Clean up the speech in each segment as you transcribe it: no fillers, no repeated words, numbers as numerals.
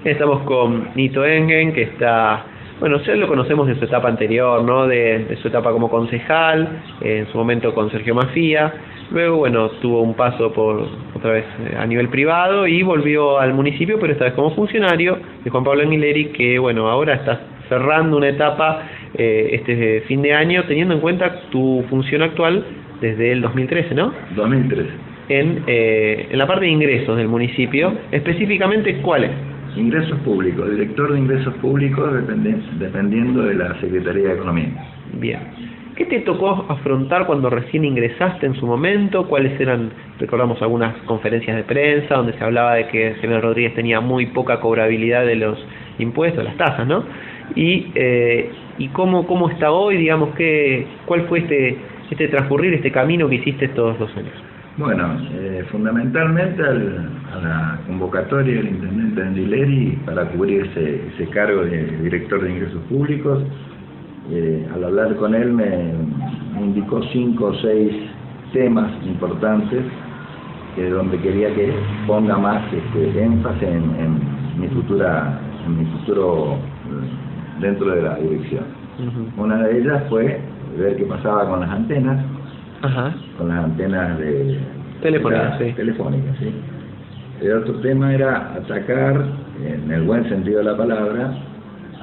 Estamos con Nito Engen, que está, bueno, ya lo conocemos de su etapa anterior, ¿no? De su etapa como concejal, en su momento con Sergio Mafía. Luego, bueno, tuvo un paso por otra vez a nivel privado y volvió al municipio, pero esta vez como funcionario de Juan Pablo Angileri, que, bueno, ahora está cerrando una etapa este fin de año, teniendo en cuenta tu función actual desde el 2013, ¿no? 2013. En la parte de ingresos del municipio, específicamente, ¿cuál es? Ingresos públicos, director de ingresos públicos dependiendo de la Secretaría de Economía. Bien. ¿Qué te tocó afrontar cuando recién ingresaste en su momento? ¿Cuáles eran, recordamos algunas conferencias de prensa donde se hablaba de que el general Rodríguez tenía muy poca cobrabilidad de los impuestos, las tasas, ¿no? Y cómo está hoy, digamos, cuál fue este transcurrir, este camino que hiciste estos 2 años. Bueno, fundamentalmente a la convocatoria del intendente Angileri para cubrir ese cargo de director de ingresos públicos, al hablar con él me indicó 5 o 6 temas importantes donde quería que ponga más énfasis en mi futuro dentro de la dirección. Una de ellas fue ver qué pasaba con las antenas. Ajá. Con las antenas telefónicas, ¿sí? El otro tema era atacar, en el buen sentido de la palabra,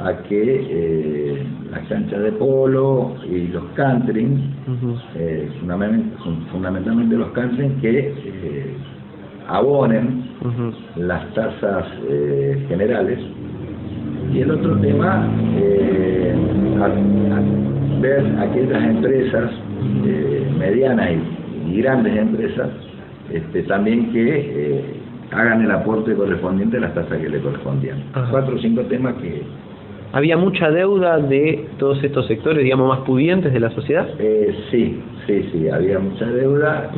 a que las canchas de polo y los country, fundamentalmente los country, que abonen las tasas generales. Y el otro tema, ver aquellas empresas medianas y grandes empresas también que hagan el aporte correspondiente a las tasas que le correspondían. 4 o 5 temas que... ¿Había mucha deuda de todos estos sectores, digamos, más pudientes de la sociedad? Sí, había mucha deuda.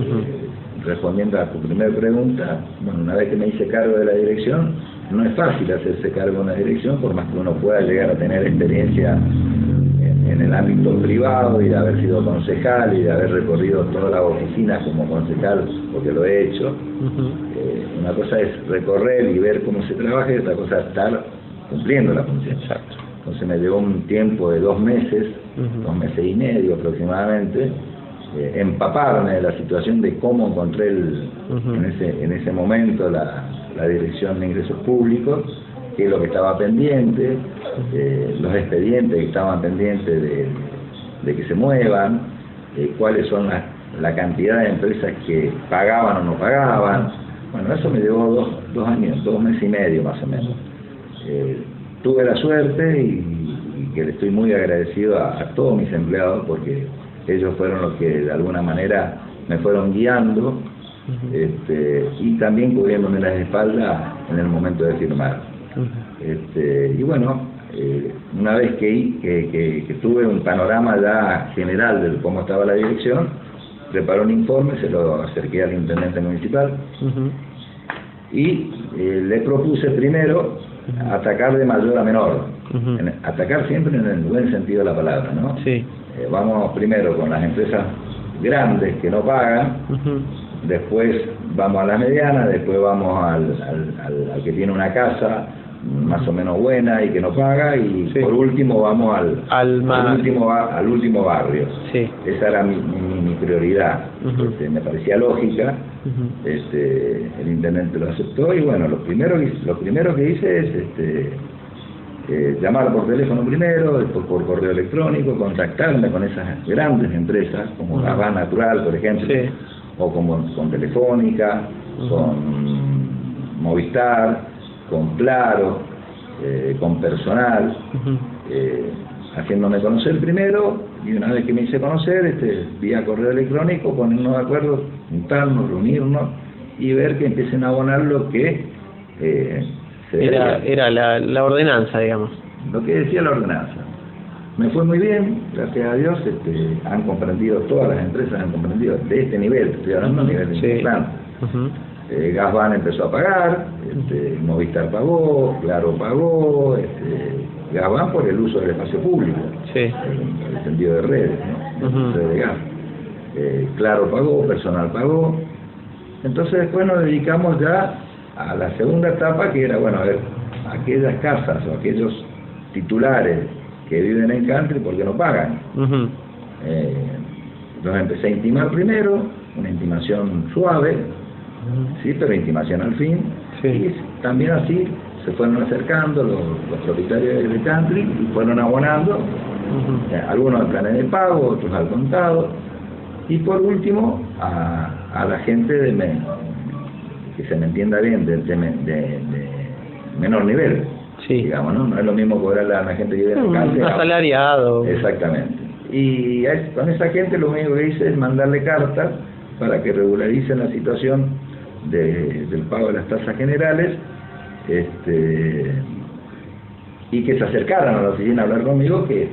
Respondiendo a tu primera pregunta, bueno, una vez que me hice cargo de la dirección, no es fácil hacerse cargo de una dirección, por más que uno pueda llegar a tener experiencia en el ámbito privado y de haber sido concejal y de haber recorrido todas las oficinas como concejal, porque lo he hecho. Una cosa es recorrer y ver cómo se trabaja y otra cosa es estar cumpliendo la función. Exacto. Entonces me llevó un tiempo de 2 meses, 2 meses y medio aproximadamente, empaparme de la situación de cómo encontré en ese momento la dirección de ingresos públicos, qué es lo que estaba pendiente, los expedientes que estaban pendientes de que se muevan, cuáles son la cantidad de empresas que pagaban o no pagaban. Bueno, eso me llevó 2 años, 2 meses y medio más o menos. Tuve la suerte y que le estoy muy agradecido a todos mis empleados, porque ellos fueron los que de alguna manera me fueron guiando y también cubriéndome las espaldas en el momento de firmar. Y bueno, una vez que tuve un panorama ya general de cómo estaba la dirección, preparé un informe, se lo acerqué al intendente municipal y le propuse primero atacar de mayor a menor, atacar siempre en el buen sentido de la palabra, ¿no? Sí. Vamos primero con las empresas grandes que no pagan, después vamos a las medianas, después vamos al que tiene una casa más o menos buena y que no paga, y por último vamos al último barrio. Esa era mi prioridad. Me parecía lógica. El intendente lo aceptó y bueno, lo primero que hice es llamar por teléfono primero, después por correo electrónico, contactarme con esas grandes empresas como Gabán Natural, por ejemplo, o con Telefónica, con Movistar, con Claro, con personal, haciéndome conocer primero, y una vez que me hice conocer, vía correo electrónico, ponernos de acuerdo, juntarnos, reunirnos y ver que empiecen a abonar lo que era la ordenanza, digamos. Lo que decía la ordenanza. Me fue muy bien, gracias a Dios. Han comprendido, todas las empresas han comprendido de este nivel, estoy hablando a nivel importante. Gasban empezó a pagar, Movistar pagó, Claro pagó, Gasban por el uso del espacio público, el sentido de redes, ¿no? El uso de gas. Claro pagó, personal pagó. Entonces después nos dedicamos ya a la segunda etapa, que era, bueno, a ver, aquellas casas o aquellos titulares que viven en country porque no pagan. Los empecé a intimar primero, una intimación suave, sí, pero intimación al fin, y también así se fueron acercando los propietarios de country y fueron abonando, algunos al plan de pago, otros al contado, y por último a la gente que se me entienda bien, de menor nivel, digamos, ¿no? No es lo mismo cobrarle a la gente que vive en country. Asalariado. Exactamente. Y con esa gente lo único que hice es mandarle cartas para que regularicen la situación del pago de las tasas generales, y que se acercaran a la oficina a hablar conmigo, que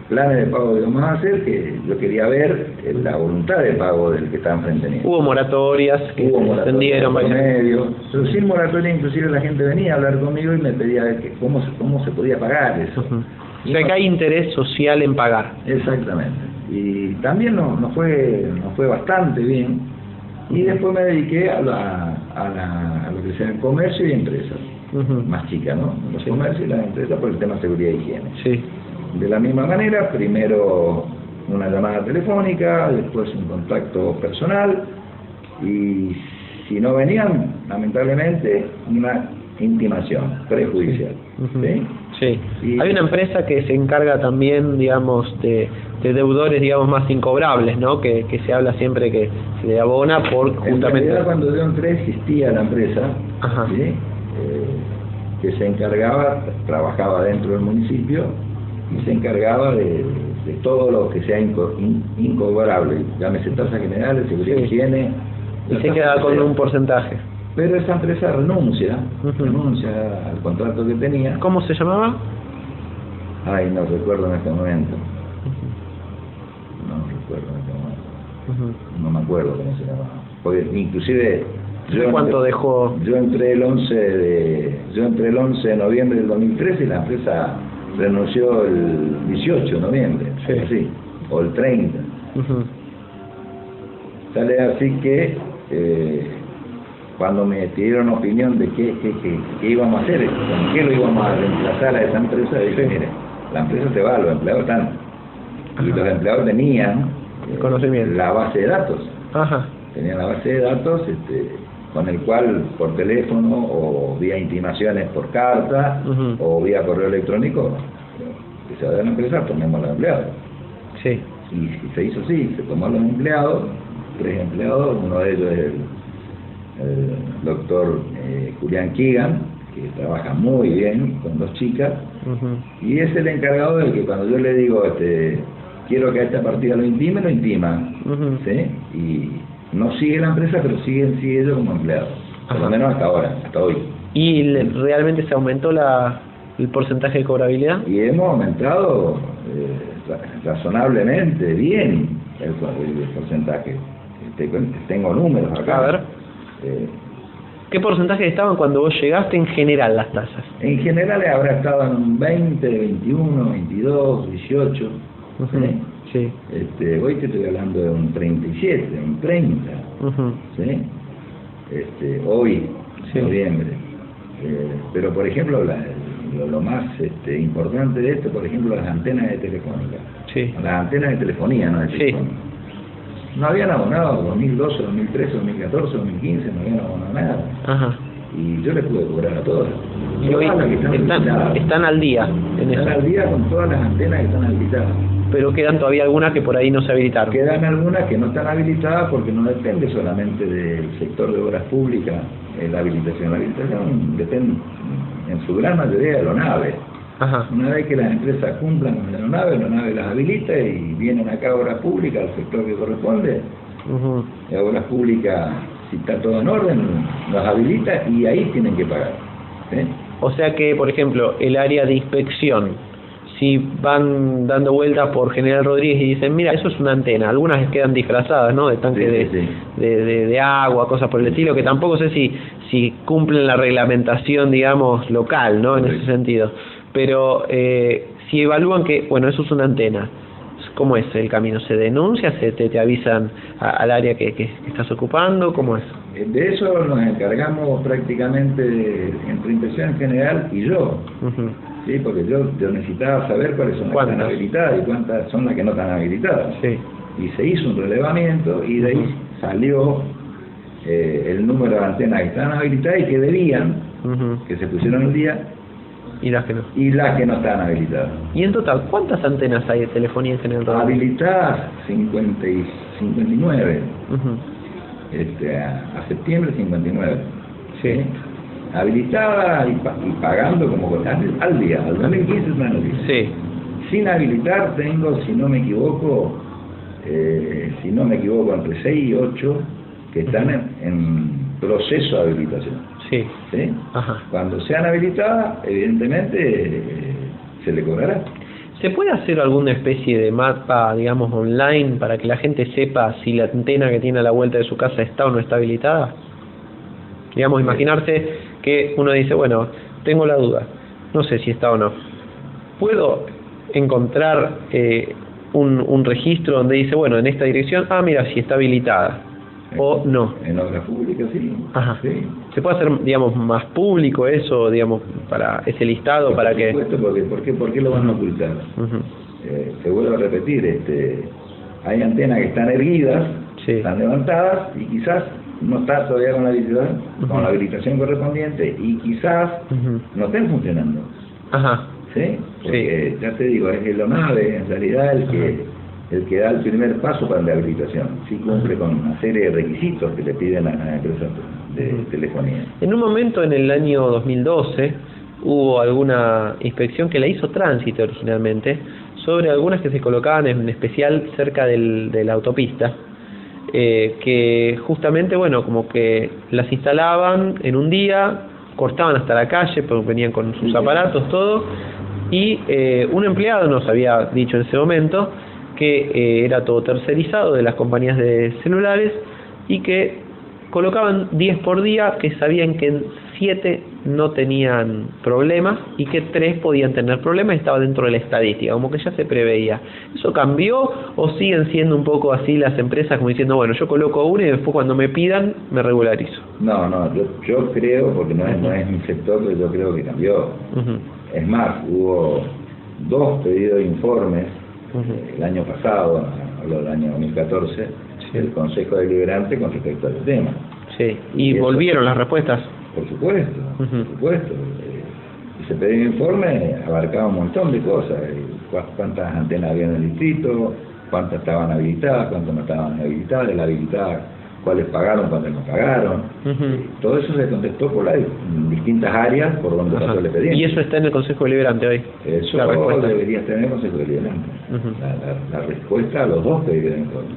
planes de pago que íbamos a hacer, que yo quería ver la voluntad de pago del que estaba enfrente mío. Hubo moratorias que se extendieron por medio, pero sin moratoria inclusive la gente venía a hablar conmigo y me pedía ver cómo se podía pagar eso. O sea que hay interés social en pagar. Exactamente. Y también nos fue bastante bien. Y después me dediqué a lo que sea el comercio y empresas. Más chicas, ¿no? Los comercios y las empresas por el tema de seguridad e higiene. De la misma manera, primero una llamada telefónica, después un contacto personal, y si no venían, lamentablemente, una intimación prejudicial. Hay una empresa que se encarga también, digamos, de deudores, digamos, más incobrables, ¿no? Que se habla siempre que se le abona por justamente... En realidad, cuando yo entré existía la empresa, ¿sí? Que se encargaba, trabajaba dentro del municipio y se encargaba de todo lo que sea incobrable, llámese tasas generales, seguridad y higiene. Y se queda con un porcentaje. Pero esa empresa renuncia al contrato que tenía. ¿Cómo se llamaba? Ay, no recuerdo en este momento. No me acuerdo cómo se llamaba. Porque inclusive ¿cuánto dejó? Yo entré el 11 de noviembre del 2013 y la empresa renunció el 18 de noviembre, sí, o el 30. Sale así que cuando me pidieron opinión de qué íbamos a hacer, con qué lo íbamos a reemplazar a esa empresa, dije, mire, la empresa se va, los empleados están. Y los empleados tenían conocimiento, la base de datos. Tenían la base de datos con el cual por teléfono o vía intimaciones por carta o vía correo electrónico, que se va de la empresa, tomemos a los empleados. Y se hizo así, se tomó a los empleados, 3 empleados, uno de ellos es el doctor Julián Keegan, que trabaja muy bien con 2 chicas, y es el encargado de que cuando yo le digo quiero que a esta partida lo intima, ¿sí? Y no sigue la empresa, pero sigue ellos como empleados, por lo menos hasta ahora, hasta hoy. ¿Y realmente se aumentó el porcentaje de cobrabilidad? Y hemos aumentado razonablemente bien el porcentaje. Tengo números acá. A ver. ¿Qué porcentaje estaban cuando vos llegaste en general las tasas? En general habrá estado en un 20, 21, 22, 18. Hoy te estoy hablando de un 37, un 30. Hoy, noviembre. Pero por ejemplo, lo más importante de esto, por ejemplo, las antenas de telefónica. Las antenas de telefonía, no de teléfono. No habían abonado 2012, 2013, 2014, 2015, no habían abonado nada. Y yo les pude cobrar a todas. Y hoy están al día. Están al día con todas las antenas que están habilitadas. Pero quedan todavía algunas que por ahí no se habilitaron. Quedan algunas que no están habilitadas porque no depende solamente del sector de obras públicas la habilitación. La habilitación depende en su gran mayoría de la ONAVE. Una vez que las empresas cumplan con la ONAVE las habilita y vienen acá a obras públicas, al sector que corresponde. Y a obras públicas, si está todo en orden, las habilita y ahí tienen que pagar. O sea que, por ejemplo, el área de inspección, si van dando vueltas por General Rodríguez y dicen, mira, eso es una antena, algunas quedan disfrazadas, ¿no? De tanque de agua, cosas por el estilo, que tampoco sé si cumplen la reglamentación, digamos, local, ¿no? En ese sentido. Pero si evalúan que, bueno, eso es una antena, ¿cómo es el camino? ¿Se denuncia? ¿Te avisan al área que estás ocupando? ¿Cómo es? De eso nos encargamos prácticamente entre Inspección General y yo. Sí, porque yo necesitaba saber cuáles son las que están habilitadas y cuántas son las que no están habilitadas. Sí. Y se hizo un relevamiento y de ahí salió el número de antenas que estaban habilitadas y que debían, que se pusieron al día, y las que no. Y las que no estaban habilitadas. Y en total, ¿cuántas antenas hay de telefonía en General Rodríguez? Habilitadas 59. A septiembre 59. Sí. Habilitada y pagando como al día, al 2015 es una noticia. Sí. Sin habilitar tengo, si no me equivoco, entre 6 y 8 que están en proceso de habilitación. Sí. ¿Sí? Ajá. Cuando sean habilitadas, evidentemente se le cobrará. ¿Se puede hacer alguna especie de mapa, digamos, online para que la gente sepa si la antena que tiene a la vuelta de su casa está o no está habilitada? Digamos, imaginarse que uno dice, bueno, tengo la duda, no sé si está o no. ¿Puedo encontrar un registro donde dice, bueno, en esta dirección, mira, si está habilitada o no? En obras públicas, sí. Ajá. Sí. ¿Se puede hacer, digamos, más público eso, digamos, para ese listado? Por para supuesto, que... ¿por qué lo van a ocultar? Te vuelvo a repetir, hay antenas que están erguidas, sí, están levantadas y quizás no está todavía con la habilitación correspondiente y quizás no estén funcionando. Ajá. ¿Sí? Porque ya te digo, es el ONAVE en realidad el que da el primer paso para la habilitación. Sí cumple con una serie de requisitos que le piden a las empresas de telefonía. En un momento en el año 2012 hubo alguna inspección que la hizo Tránsito originalmente sobre algunas que se colocaban en especial cerca de la autopista, que justamente, bueno, como que las instalaban en un día, cortaban hasta la calle, porque venían con sus aparatos, todo, y un empleado nos había dicho en ese momento que era todo tercerizado de las compañías de celulares y que colocaban 10 por día, que sabían que en 7 no tenían problemas y que 3 podían tener problemas y estaba dentro de la estadística, como que ya se preveía. ¿Eso cambió o siguen siendo un poco así las empresas como diciendo, bueno, yo coloco una y después cuando me pidan me regularizo? No, yo creo, porque no es mi sector, pero yo creo que cambió. Es más, hubo 2 pedidos de informes el año pasado, hablo del año 2014, el Consejo Deliberante con respecto al tema. Sí, y volvieron las respuestas. Por supuesto, por supuesto. Ese pedido de informe abarcaba un montón de cosas. Cuántas antenas había en el distrito, cuántas estaban habilitadas, cuántas no estaban habilitadas, de la habilitada, cuáles pagaron, cuáles no pagaron. Todo eso se contestó por ahí, en distintas áreas por donde pasó el expediente. ¿Y eso está en el Consejo Deliberante hoy? Eso debería estar en el Consejo Deliberante. La respuesta a los 2 pedidos de informe.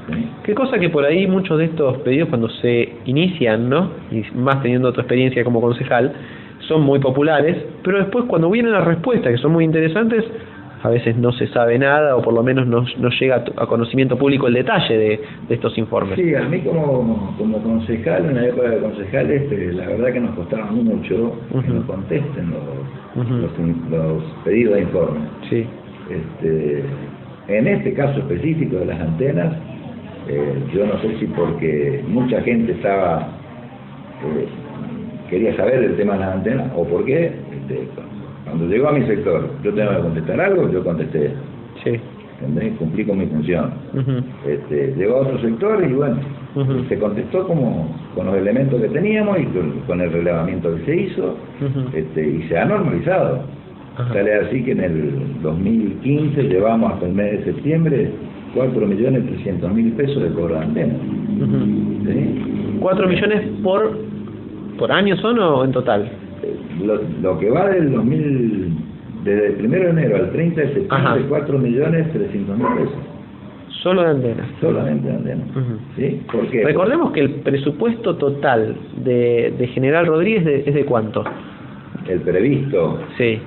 ¿Sí? Qué cosa que por ahí muchos de estos pedidos cuando se inician, ¿no? Y más teniendo tu experiencia como concejal, son muy populares, pero después cuando vienen las respuestas, que son muy interesantes, a veces no se sabe nada o por lo menos no llega a conocimiento público el detalle de estos informes. Sí, a mí como concejal, en la época de concejal, la verdad que nos costaba mucho que nos contesten los pedidos de informe. Sí. En este caso específico de las antenas, yo no sé si porque mucha gente quería saber el tema de las antenas o por qué. Cuando llegó a mi sector, yo tengo que contestar algo, yo contesté. Sí. ¿Entendés? Cumplí con mi función. Llegó a otro sector y bueno, se contestó con los elementos que teníamos y con el relevamiento que se hizo, y se ha normalizado. Sale así que en el 2015 llevamos hasta el mes de septiembre 4.300.000 pesos de cobro de antena. ¿Sí? 4 millones por año son o en total? Lo que va desde el 1 de enero al 30 de septiembre, 4.300.000 pesos. Solo de antenas. Solamente de antenas. ¿Sí? ¿Por qué? Recordemos que el presupuesto total de General Rodríguez es de ¿cuánto? El previsto. Sí.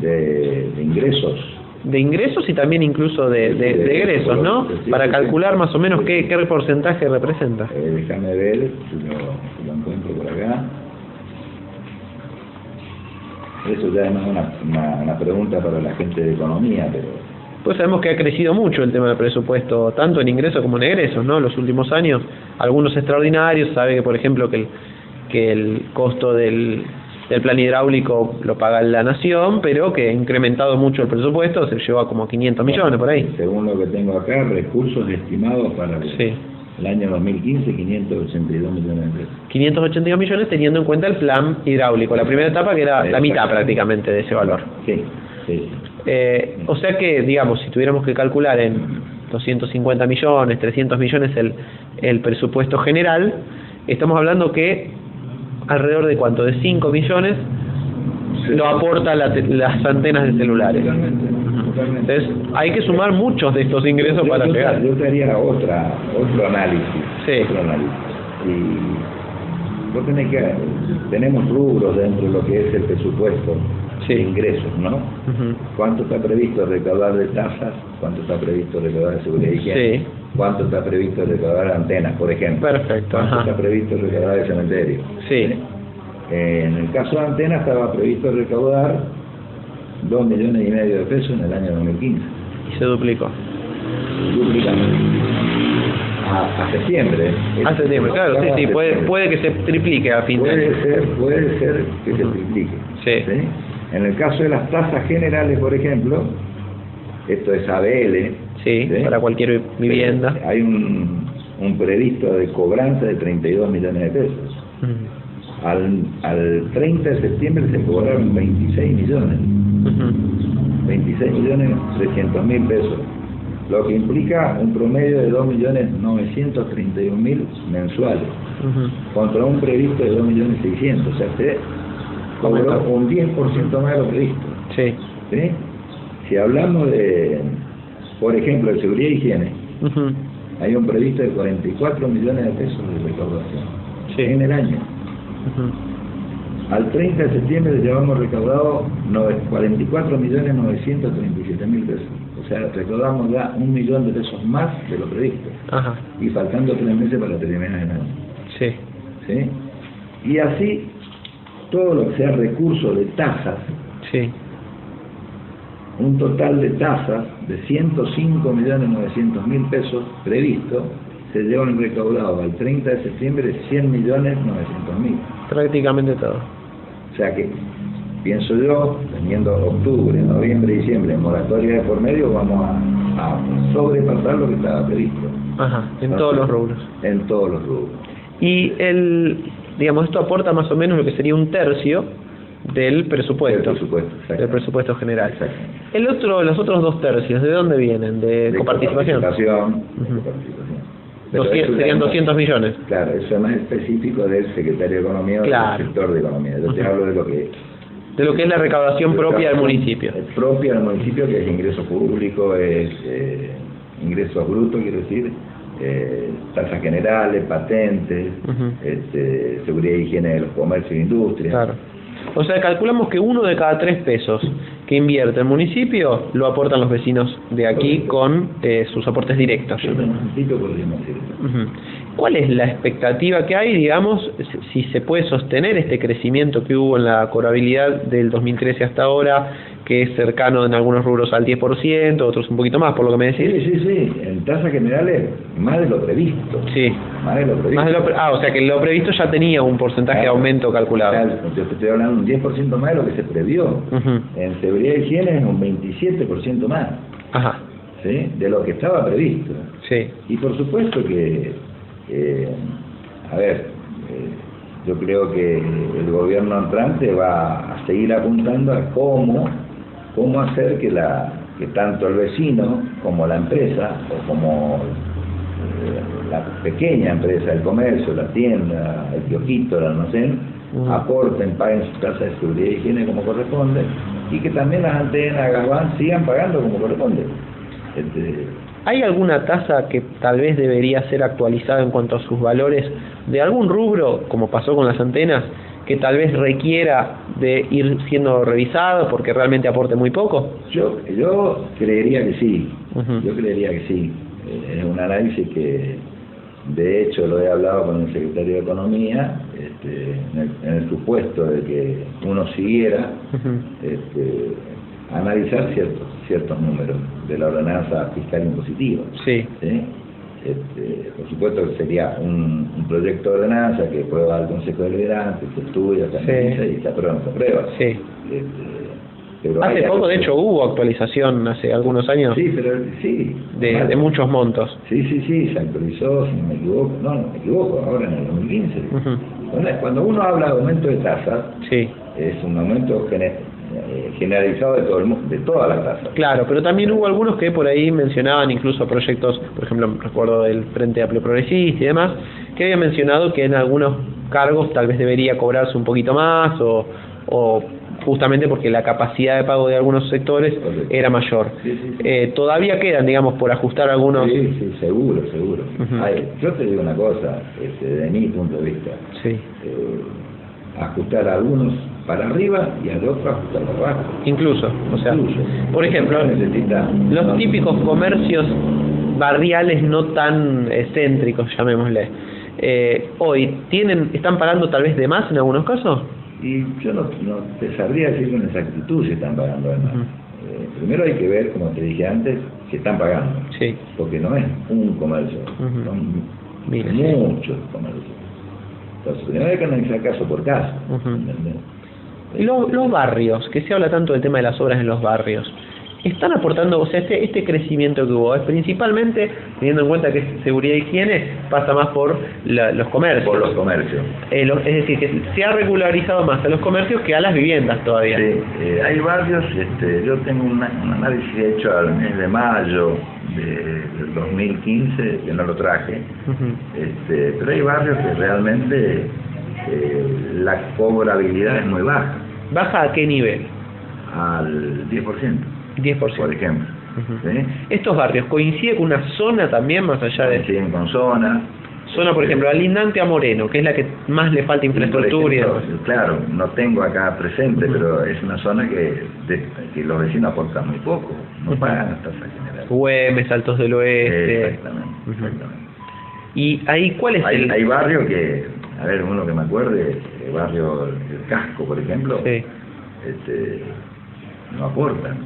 De ingresos. De ingresos y también incluso de egresos, ¿no? Para calcular más o menos qué porcentaje representa. Déjame ver si lo encuentro por acá. Eso ya no es una pregunta para la gente de economía, pero Pues sabemos que ha crecido mucho el tema del presupuesto, tanto en ingresos como en egresos, ¿no? Los últimos años, algunos extraordinarios, sabe que por ejemplo que el costo del plan hidráulico lo paga la nación, pero que ha incrementado mucho el presupuesto, se llevó a como 500 millones por ahí. Según lo que tengo acá, recursos estimados para el año 2015, 582 millones de pesos. 582 millones teniendo en cuenta el plan hidráulico, la primera etapa que era la mitad prácticamente de ese valor. Sí, sí. O sea que, digamos, si tuviéramos que calcular en 250 millones, 300 millones el presupuesto general, estamos hablando que alrededor de ¿cuánto? De 5 millones lo aporta las antenas de celulares. Totalmente. Entonces hay que sumar muchos de estos ingresos para llegar. Yo te haría otro análisis. Sí. Otro análisis. Y vos tenemos rubros dentro de lo que es el presupuesto de ingresos, ¿no? ¿Cuánto está previsto recaudar de tasas? ¿Cuánto está previsto recaudar de seguridad y higiene? ¿Cuánto está previsto recaudar de antenas, por ejemplo? Perfecto. ¿Cuánto está previsto recaudar de cementerio? Sí. En el caso de antenas estaba previsto recaudar 2,5 millones de pesos en el año 2015. Y se duplicó. A septiembre. A septiembre, claro, sí, puede que se triplique a fin de año. Puede ser que se triplique. Sí. En el caso de las tasas generales, por ejemplo, esto es ABL. Sí, para cualquier vivienda. Hay un previsto de cobranza de 32 millones de pesos. Al 30 de septiembre se cobraron 26 millones. 26 millones 300 mil pesos. Lo que implica un promedio de 2.931.000 mensuales. Contra un previsto de 2.600.000. O sea, se cobró un 10% más de lo previsto. Sí. Si hablamos de, por ejemplo, de seguridad y higiene, hay un previsto de 44 millones de pesos de recaudación en el año. Al 30 de septiembre llevamos recaudado 44.937.000 pesos. O sea, recaudamos ya 1 millón de pesos más de lo previsto. Y faltando 3 meses para terminar el año. ¿Sí? Y así, todo lo que sea recursos de tasas, un total de tasas de 105.900.000 pesos previsto, se llevan recaudados al 30 de septiembre 100.900.000. Prácticamente todo. O sea que, pienso yo, teniendo octubre, noviembre y diciembre en moratoria de por medio, vamos a sobrepasar lo que estaba previsto. En todos los rubros. En todos los rubros. Y digamos, esto aporta más o menos lo que sería 1/3 del presupuesto. Del presupuesto general. Los otros 2/3, ¿de dónde vienen? De coparticipación. Serían 200 millones. Claro, eso es más específico del secretario de Economía o del sector de Economía. Yo te hablo de lo que es la recaudación propia del municipio. Propia del municipio, que es ingreso público, es ingresos brutos, quiero decir, tasas generales, patentes, seguridad y higiene de los comercios e industrias. Claro. O sea, calculamos que 1 de cada 3 pesos que invierte el municipio lo aportan los vecinos de aquí con sus aportes directos. ¿Cuál es la expectativa que hay, digamos, si se puede sostener este crecimiento que hubo en la cobrabilidad del 2013 hasta ahora, que es cercano en algunos rubros al 10%, otros un poquito más, por lo que me decís? Sí. En tasas generales, más de lo previsto. Sí. Más de lo previsto. O sea que lo previsto ya tenía un porcentaje de aumento calculado. Yo te estoy hablando de un 10% más de lo que se previó. En seguridad y higiene es un 27% más. ¿Sí? De lo que estaba previsto. Y por supuesto que, yo creo que el gobierno entrante va a seguir apuntando a cómo hacer que tanto el vecino como la empresa, o como la pequeña empresa, el comercio, la tienda, el kiosquito, el almacén, aporten, paguen su tasa de seguridad y higiene como corresponde, y que también las antenas Gazban sigan pagando como corresponde. ¿Hay alguna tasa que tal vez debería ser actualizada en cuanto a sus valores de algún rubro, como pasó con las antenas, que tal vez requiera de ir siendo revisado porque realmente aporte muy poco? Yo creería que sí. Yo creería que sí. Es un análisis que, de hecho, lo he hablado con el secretario de Economía, en el supuesto de que uno siguiera analizar ciertos números de la ordenanza fiscal impositiva. Sí. ¿Sí? Por supuesto que sería un proyecto de ordenanza que prueba el Consejo Deliberante, se estudia, se analiza y se aprueba o no se aprueba. Sí. Pero hace poco, de hecho, hubo actualización hace algunos años. Sí, pero sí. De muchos montos. Sí, se actualizó, si no me equivoco. No me equivoco, ahora en el 2015. Cuando uno habla de aumento de tasas, sí, es un aumento generalizado de todas las tasas. Claro, pero también hubo algunos que por ahí mencionaban incluso proyectos, por ejemplo, recuerdo del Frente Amplio Progresista y demás, que había mencionado que en algunos cargos tal vez debería cobrarse un poquito más o justamente porque la capacidad de pago de algunos sectores era mayor. Sí. Todavía quedan, digamos, por ajustar algunos... Sí, seguro. Yo te digo una cosa, desde mi punto de vista. Sí. Ajustar a algunos para arriba y al otro ajustar para abajo. Incluso, o sea, por ejemplo, los típicos comercios barriales no tan céntricos, llamémosle, hoy están pagando tal vez de más en algunos casos. Y yo no te sabría decir con exactitud si están pagando de más. Primero hay que ver, como te dije antes, si están pagando. Sí. Porque no es un comercio, son muchos comercios. Entonces, primero hay que analizar caso por caso. Y los barrios, que se habla tanto del tema de las obras en los barrios, ¿están aportando, o sea, este crecimiento que hubo es principalmente, teniendo en cuenta que seguridad y higiene pasa más por los comercios? Por los comercios. Es decir, que se ha regularizado más a los comercios que a las viviendas todavía. Sí, hay barrios, yo tengo un análisis hecho al mes de mayo del 2015, que no lo traje, pero hay barrios que realmente la cobrabilidad es muy baja. ¿Baja a qué nivel? Al 10%. 10%. Por ejemplo. ¿Sí? ¿Estos barrios coinciden con una zona también más allá de...? Coinciden con zonas. Zona, por ejemplo, alindante a Moreno, que es la que más le falta infraestructura y demás. Claro, no tengo acá presente, pero es una zona que los vecinos aportan muy poco, no pagan las tasas generales. Güemes, Altos del Oeste. Exactamente. ¿Y ahí cuál es hay barrios que, a ver, uno que me acuerde, el barrio El Casco, por ejemplo, sí. No aportan.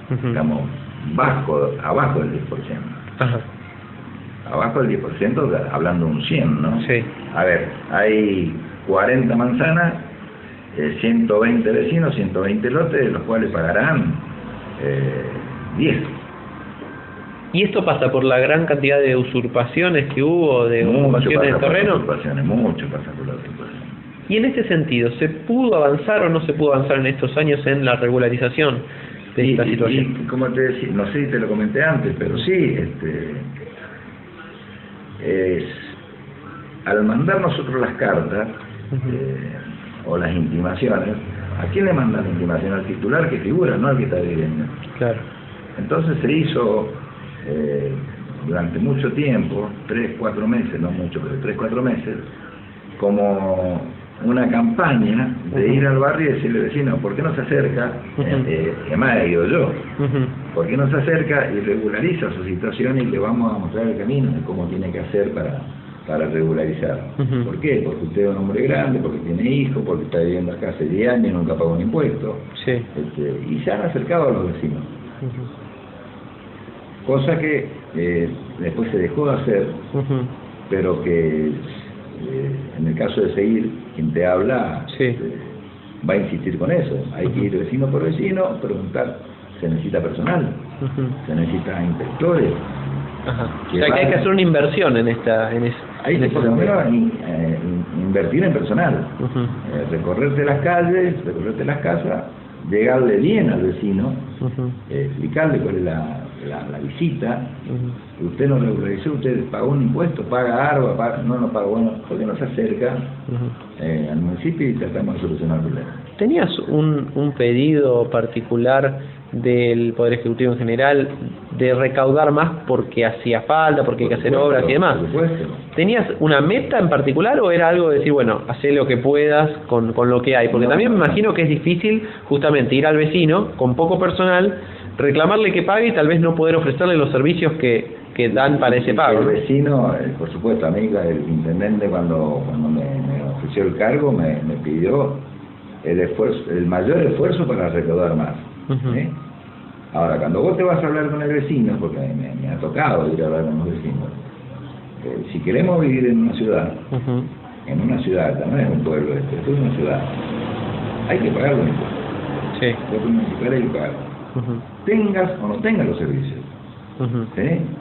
Estamos abajo del 10%. Ajá. Abajo del 10%, hablando de un 100, ¿no? Sí. A ver, hay 40 manzanas, 120 vecinos, 120 lotes, de los cuales pagarán 10. ¿Y esto pasa por la gran cantidad de usurpaciones que hubo, de ocupaciones de terreno? Mucho pasa por la usurpación. Y en ese sentido, ¿se pudo avanzar o no se pudo avanzar en estos años en la regularización de esta situación? Y como te decía, no sé si te lo comenté antes, pero sí, al mandar nosotros las cartas o las intimaciones, ¿a quién le mandan la intimación? Al titular que figura, no al que está viviendo. Claro. Entonces se hizo durante mucho tiempo, 3-4 meses, no mucho, pero 3-4 meses, como una campaña de ir al barrio y decirle, vecino, ¿por qué no se acerca? Además he ido yo. ¿Por qué no se acerca y regulariza su situación y le vamos a mostrar el camino de cómo tiene que hacer para regularizar? ¿Por qué? Porque usted es un hombre grande, porque tiene hijos, porque está viviendo acá hace 10 años y nunca pagó un impuesto. Sí. Y se han acercado a los vecinos. Cosa que después se dejó de hacer, pero que en el caso de seguir, quien te habla va a insistir con eso. Hay que ir vecino por vecino, preguntar, se necesita personal, se necesita inspectores. O sea que hay que hacer una inversión en esta... Hay que por lo menos invertir en personal, recorrerte las calles, recorrerte las casas, llegarle bien al vecino, explicarle cuál es la visita. Usted no regularizó, usted pagó un impuesto, paga ARBA, no paga, bueno, ¿por qué no se acerca al municipio y tratamos de solucionar el problema? ¿Tenías un pedido particular del Poder Ejecutivo en general de recaudar más porque hacía falta, porque hay que hacer obras y demás? Por supuesto. ¿Tenías una meta en particular o era algo de decir, bueno, hacé lo que puedas con lo que hay? Porque también me imagino que es difícil justamente ir al vecino con poco personal, reclamarle que pague y tal vez no poder ofrecerle los servicios que dan para ese pago. El vecino, por supuesto, a mí el intendente cuando me ofreció el cargo me pidió el mayor esfuerzo para recaudar más. Ahora, cuando vos te vas a hablar con el vecino, porque me ha tocado ir a hablar con los vecinos, si queremos vivir en una ciudad, en una ciudad, no es un pueblo, esto es una ciudad, hay que pagar los impuestos. Sí. Los municipales hay que pagar. Tengas o no tengas los servicios.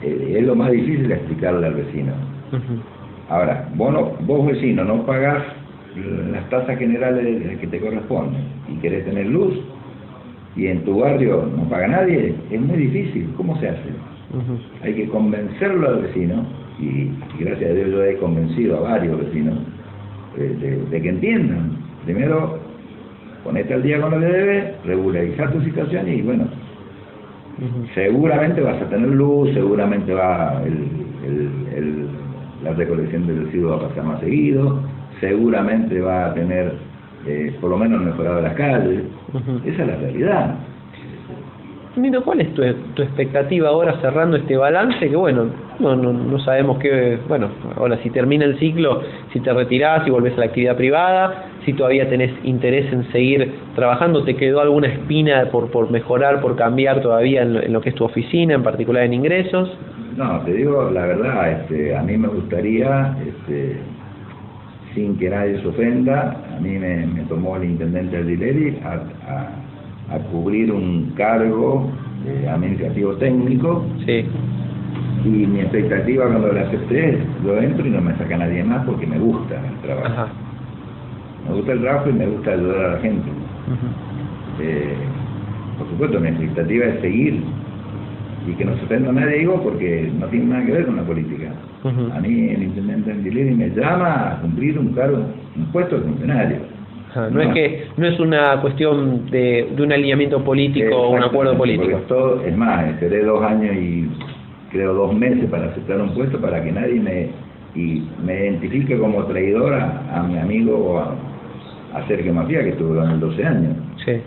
Es lo más difícil de explicarle al vecino. Ahora, vos vecino no pagás las tasas generales que te corresponden y querés tener luz y en tu barrio no paga nadie, es muy difícil. ¿Cómo se hace? Hay que convencerlo al vecino y gracias a Dios yo he convencido a varios vecinos de que entiendan. Primero, ponete al día con lo que debes, regularizar tu situación y bueno, seguramente vas a tener luz, seguramente va la recolección de residuos va a pasar más seguido, seguramente va a tener por lo menos mejorado las calles. Esa es la realidad. Nino, ¿cuál es tu expectativa ahora cerrando este balance? Que bueno, no sabemos qué, bueno, ahora si termina el ciclo, si te retirás, si volvés a la actividad privada, si todavía tenés interés en seguir trabajando, ¿te quedó alguna espina por mejorar, por cambiar todavía en lo que es tu oficina, en particular en ingresos? No, te digo la verdad, a mí me gustaría, sin que nadie se ofenda, a mí me tomó el intendente Ardileri a cubrir un cargo administrativo técnico. Sí. Y mi expectativa cuando lo acepté, yo entro y no me saca nadie más porque me gusta el trabajo. Ajá. Me gusta el trabajo y me gusta ayudar a la gente. Por supuesto, mi expectativa es seguir y que no se ofenda a nadie, digo, porque no tiene nada que ver con la política. A mí el intendente Ardileri me llama a cumplir un cargo, un puesto de funcionario. No es una cuestión de un alineamiento político o un acuerdo político. Todo, es más, esperé 2 años y creo 2 meses para aceptar un puesto para que nadie me identifique como traidor a mi amigo o a Sergio Mafía, que estuvo durante 12 años. Sí.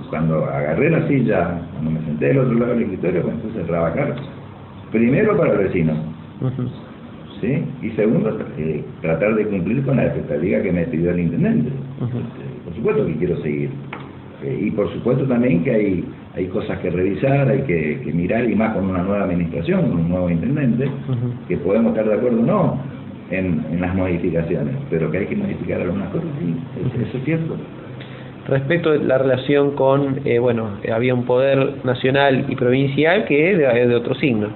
Cuando agarré la silla, cuando me senté del otro lado del escritorio, pues empecé a trabajar primero para el vecino. ¿Sí? Y segundo, tratar de cumplir con la expectativa que me pidió el intendente. Por supuesto que quiero seguir. Y por supuesto también que hay cosas que revisar, hay que mirar, y más con una nueva administración, con un nuevo intendente, que podemos estar de acuerdo o no en las modificaciones, pero que hay que modificar algunas cosas, sí, eso es cierto. Respecto a la relación con, había un poder nacional y provincial que es de otro signo.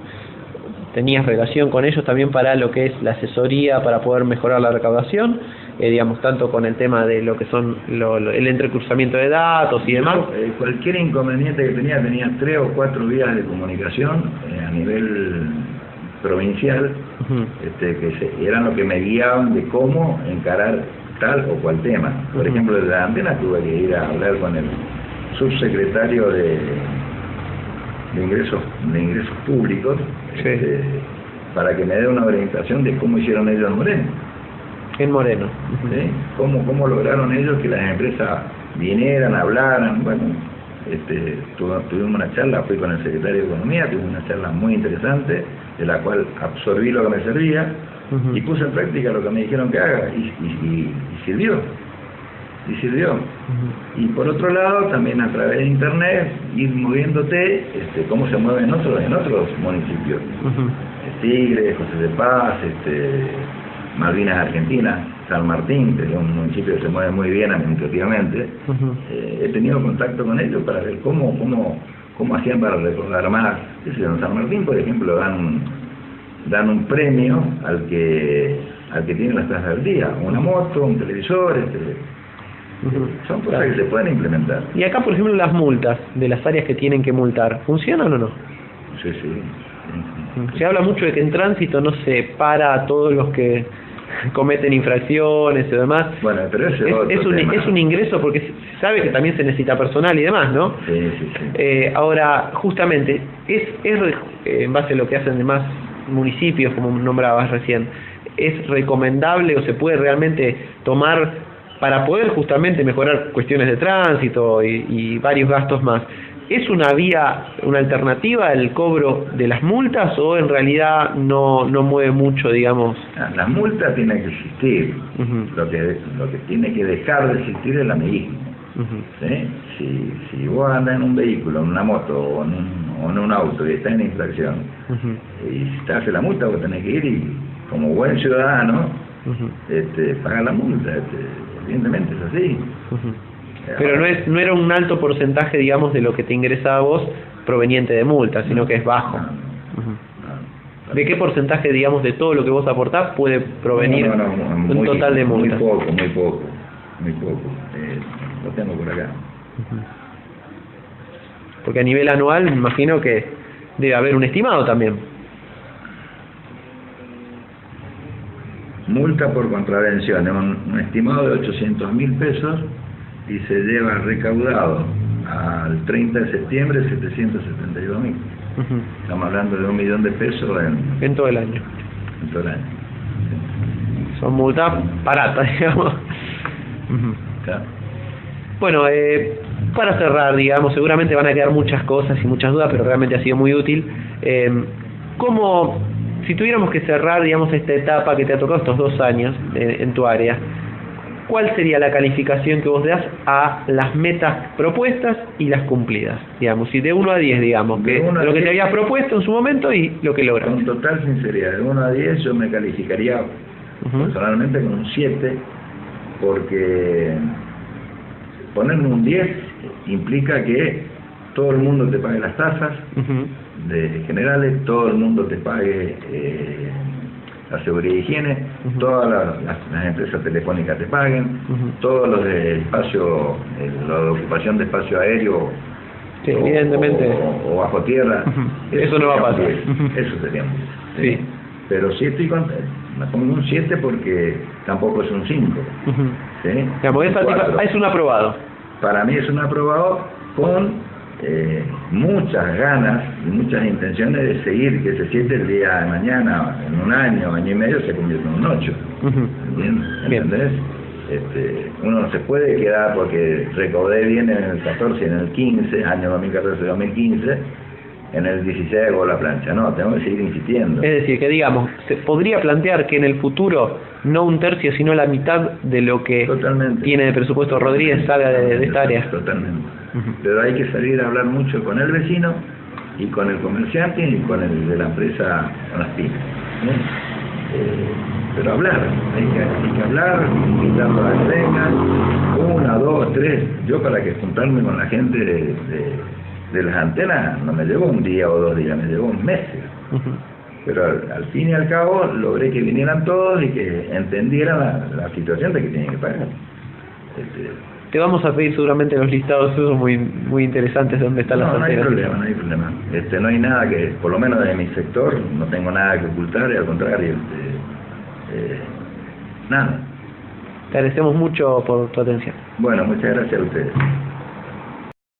¿Tenías relación con ellos también para lo que es la asesoría, para poder mejorar la recaudación? Digamos, tanto con el tema de lo que son el entrecruzamiento de datos y demás. Cualquier inconveniente que tenía 3 o 4 vías de comunicación a nivel provincial, que eran lo que me guiaban de cómo encarar tal o cual tema. Por ejemplo, de la antena tuve que ir a hablar con el subsecretario de ingresos públicos, sí, para que me dé una orientación de cómo hicieron ellos en Moreno. En Moreno. ¿Sí? ¿Cómo lograron ellos que las empresas vinieran, hablaran? Bueno, tuvimos una charla, fui con el secretario de Economía, tuvimos una charla muy interesante, de la cual absorbí lo que me servía, y puse en práctica lo que me dijeron que haga, y sirvió. Y por otro lado, también a través de internet, ir moviéndote, cómo se mueve en otros municipios. Tigre, José de Paz, Malvinas Argentina, San Martín, que es un municipio que se mueve muy bien administrativamente. He tenido contacto con ellos para ver cómo hacían para recordar más. En San Martín, por ejemplo, dan un premio al que tiene las tasas del día, una moto, un televisor, son cosas que se pueden implementar. Y acá, por ejemplo, las multas de las áreas que tienen que multar, ¿funcionan o no? Sí. Se habla mucho de que en tránsito no se para a todos los que cometen infracciones y demás. Bueno, pero es un ingreso porque se sabe que también se necesita personal y demás, ¿no? Sí. Ahora, justamente, es en base a lo que hacen demás municipios, como nombrabas recién, ¿es recomendable o se puede realmente tomar para poder justamente mejorar cuestiones de tránsito y varios gastos más? ¿Es una vía, una alternativa el cobro de las multas o en realidad no mueve mucho, digamos? Las multas tienen que existir. Lo que tiene que dejar de existir es el amiguismo. ¿Sí? si vos andás en un vehículo, en una moto o en un auto y estás en infracción, y si te hace la multa, vos tenés que ir y, como buen ciudadano, pagar la multa. Evidentemente es así. Pero no era un alto porcentaje, digamos, de lo que te ingresaba a vos proveniente de multas, sino que es bajo. ¿De qué porcentaje, digamos, de todo lo que vos aportás puede provenir un total de multas? Muy poco. Lo tengo por acá. Porque a nivel anual me imagino que debe haber un estimado también. Multa por contravención, un estimado de 800.000 pesos y se lleva recaudado al 30 de septiembre 772.000. Estamos hablando de 1 millón de pesos en todo el año. En todo el año. Sí. Son multas baratas, digamos. Claro. Bueno, para cerrar, digamos, seguramente van a quedar muchas cosas y muchas dudas, pero realmente ha sido muy útil. ¿Cómo, si tuviéramos que cerrar, digamos, esta etapa que te ha tocado estos 2 años en tu área, cuál sería la calificación que vos das a las metas propuestas y las cumplidas? Digamos, si de 1 a 10, digamos, que lo que te habías propuesto en su momento y lo que lograste. Con total sinceridad, de 1 a 10 yo me calificaría personalmente con un 7, porque ponerme un 10 implica que todo el mundo te pague las tasas generales, todo el mundo te pague la seguridad y higiene, todas las empresas telefónicas te paguen, todos los de espacio, la de ocupación de espacio aéreo, sí, evidentemente, o bajo tierra. Eso no va a pasar. Eso sería un 10. Sí. Pero sí estoy contento. Me pongo un 7 porque tampoco es un 5. ¿Sí? Digamos, es un aprobado. Para mí es un aprobado con muchas ganas y muchas intenciones de seguir, que ese 7 el día de mañana, en un año y medio, se convierte en un 8. ¿Entendés? Uno no se puede quedar porque recaudé bien en el 14 y en el 15, año 2014-2015, en el 16 hago la plancha. No, tengo que seguir insistiendo. Es decir, que digamos, se podría plantear que en el futuro no un tercio, sino la mitad de lo que tiene de presupuesto Rodríguez salga de esta área. Totalmente. Pero hay que salir a hablar mucho con el vecino y con el comerciante y con el de la empresa, con las pymes. Pero hablar, hay que hablar, invitando a que vengan, 1, 2, 3. Yo, para que juntarme con la gente de las antenas, no me llevó un día o 2 días, me llevó meses. Pero al fin y al cabo logré que vinieran todos y que entendieran la situación de que tienen que pagar. Te vamos a pedir seguramente los listados esos muy interesantes de dónde están las antenas. No hay problema. No hay nada que, por lo menos de mi sector, no tengo nada que ocultar, y al contrario, nada. Te agradecemos mucho por tu atención. Bueno, muchas gracias a ustedes.